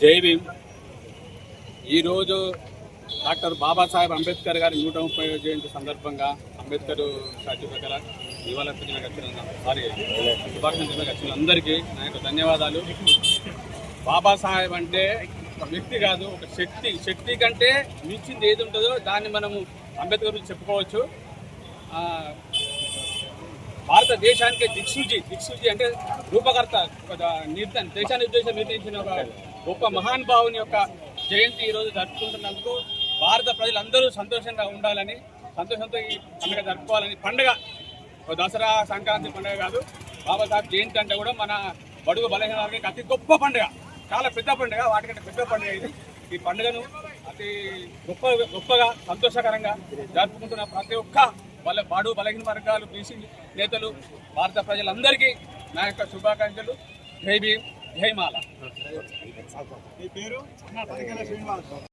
జై భీమ్. ఈరోజు డాక్టర్ బాబాసాహెబ్ అంబేద్కర్ గారి 130వ జయంతి సందర్భంగా అంబేద్కర్ స్టాచ్యూ దగ్గర శుభాకాంక్షలు వచ్చిన అందరికీ నా యొక్క ధన్యవాదాలు. బాబాసాహెబ్ అంటే ఒక వ్యక్తి కాదు, ఒక శక్తి. శక్తి కంటే మించింది ఏది ఉంటుందో దాన్ని మనము అంబేద్కర్ గురించి చెప్పుకోవచ్చు. భారతదేశానికి దిక్సూచి అంటే రూపకర్త, దేశాన్ని ఉద్దేశం నిర్ణయించిన ఒక గొప్ప మహానుభావుని యొక్క జయంతి ఈరోజు జరుపుకుంటున్నందుకు భారత ప్రజలందరూ సంతోషంగా ఉండాలని, సంతోషంతో ఈ పండుగ జరుపుకోవాలని. పండుగ దసరా, సంక్రాంతి పండుగ కాదు, బాబాసాహెబ్ జయంతి అంటే కూడా మన బడుగు బలహీన వర్గానికి అతి గొప్ప పండుగ, చాలా పెద్ద పండుగ, వాటికంటే పెద్ద పండుగ ఇది. ఈ పండుగను అతి గొప్పగా సంతోషకరంగా జరుపుకుంటున్న ప్రతి ఒక్క బడుగు బలహీన వర్గాలు, బీసీ నేతలు, భారత ప్రజలందరికీ నా యొక్క శుభాకాంక్షలు. జై భీమ్, జై మాల.